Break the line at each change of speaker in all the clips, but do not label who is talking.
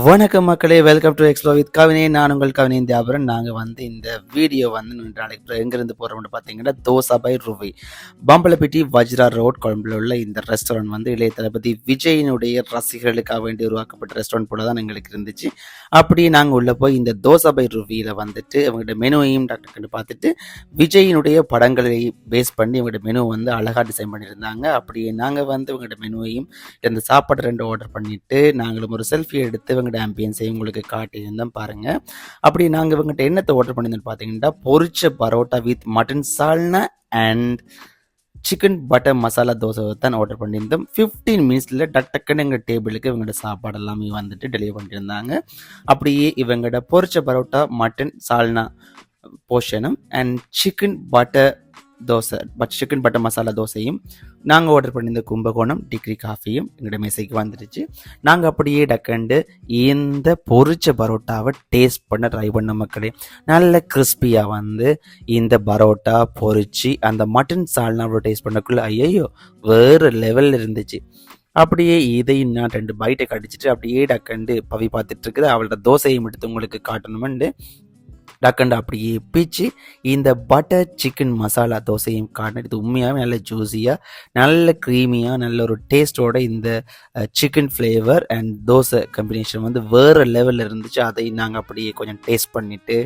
வணக்கம் மக்களே, welcome to explore with கவினே. நான் உங்கள் கவினே தியாபரன். நாங்கள் வந்து இந்த வீடியோ வந்து நாளைக்கு எங்கேருந்து போகிறோம்னு பார்த்தீங்கன்னா, தோசா பை ருவி, பம்பலப்பிட்டி வஜ்ரா ரோட், கொழம்பில் உள்ள இந்த ரெஸ்டாரண்ட் வந்து இளைய தளபதி விஜயினுடைய ரசிகர்களுக்காக வேண்டி உருவாக்கப்பட்ட ரெஸ்டாரண்ட் போல தான் எங்களுக்கு இருந்துச்சு. அப்படியே நாங்கள் உள்ளே போய் இந்த தோசா பை ருவியில் வந்துட்டு அவங்கள்ட்ட மெனுவையும் டாக்டர் பார்த்துட்டு விஜயினுடைய படங்களை பேஸ் பண்ணி இவங்கள்ட்ட மெனு வந்து அழகாக டிசைன் பண்ணியிருந்தாங்க. அப்படியே நாங்கள் வந்து இவங்கள்ட்ட மெனுவையும் இந்த சாப்பாடு 2 ஆர்டர் பண்ணிவிட்டு நாங்களும் ஒரு செல்ஃபி எடுத்து இவங்கள்ட்ட ஆம்பியன்ஸையும் உங்களுக்கு காட்டியிருந்தோம் பாருங்கள். அப்படி நாங்கள் இவங்ககிட்ட என்னத்தை ஆர்டர் பண்ணியிருந்தோம் பார்த்தீங்கன்னா, பொரிச்ச parotta with mutton salna and chicken butter masala dosa தான் ஆர்டர் பண்ணியிருந்தோம். 15 மினிட்ஸில் டக்குன்னு எங்கள் டேபிளுக்கு இவங்களோட சாப்பாடு எல்லாமே வந்துட்டு டெலிவரி பண்ணியிருந்தாங்க. அப்படியே இவங்களோட பொரிச்ச பரோட்டா மட்டன் சால்னா போர்ஷனும் அண்ட் சிக்கன் பட்டர் மசாலா தோசையும் நாங்கள் ஆர்டர் பண்ணியிருந்த கும்பகோணம் டிகிரி காஃபியும் எங்களோட மேசைக்கு வந்துடுச்சு. நாங்கள் அப்படியே டக்கண்டு இந்த பொரிச்ச பரோட்டாவை டேஸ்ட் பண்ண ட்ரை பண்ண மக்களே. நல்ல கிறிஸ்பியாக வந்து இந்த பரோட்டா பொரிச்சு அந்த மட்டன் சால்னாவோட டேஸ்ட் பண்ணக்குள்ள ஐயோ வேறு லெவலில் இருந்துச்சு. அப்படியே இதையும் நான் 2 பைட்டை கடிச்சிட்டு அப்படியே டக்கண்டு பவி பார்த்துட்டு இருக்குது. அவளோட தோசையும் எடுத்து உங்களுக்கு காட்டணுமெண்டு டக்கண்டு அப்படியே பிச்சு இந்த பட்டர் சிக்கன் மசாலா தோசையும் காட்டினது. உண்மையாகவே நல்ல ஜூஸியாக, நல்ல க்ரீமியாக, நல்ல ஒரு டேஸ்ட்டோட இந்த chicken flavour and dosa combination வந்து வேறு லெவலில் இருந்துச்சு. அதை நாங்கள் அப்படியே கொஞ்சம் டேஸ்ட் பண்ணிவிட்டு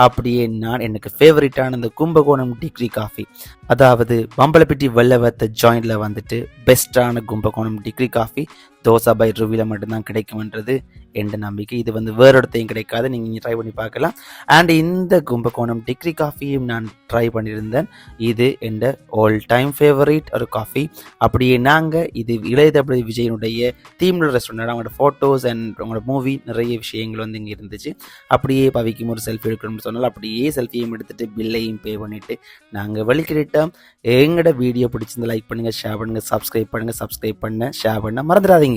அப்படியே எனக்கு ஃபேவரட்டான இந்த கும்பகோணம் டிகிரி காஃபி, அதாவது பம்பலப்பிட்டி வெள்ளவத்த ஜாயிண்டில் வந்துட்டு பெஸ்ட்டான Kumbakonam degree coffee dosa by ருவியில் மட்டும்தான் கிடைக்கும்ன்றது எந்த நம்பிக்கை. இது வந்து வேறு இடத்தையும் கிடைக்காது, நீங்கள் ட்ரை பண்ணி பார்க்கலாம். அண்ட் இந்த கும்பகோணம் டிகிரி காஃபியும் நான் ட்ரை பண்ணியிருந்தேன். இது எந்த ஆல் டைம் ஃபேவரட் ஒரு காஃபி. அப்படியே நாங்கள் இது இளைய தளபதி விஜயனுடைய தீம்ல ரெஸ்டாரண்ட், அவங்களோட ஃபோட்டோஸ் அண்ட் அவங்களோட மூவி நிறைய விஷயங்கள் வந்து இங்கே இருந்துச்சு. அப்படியே பவிக்கும் ஒரு செல்ஃபி எடுக்கணும்னு சொன்னால் அப்படியே செல்ஃபியும் எடுத்துகிட்டு பில்லையும் பே பண்ணிவிட்டு நாங்கள் வெளிக்கிட்டோம். எங்களோட வீடியோ பிடிச்சிருந்து லைக் பண்ணுங்கள், ஷேர் பண்ணுங்கள், சப்ஸ்கிரைப் பண்ண ஷேர் பண்ண மறந்துடாதீங்க.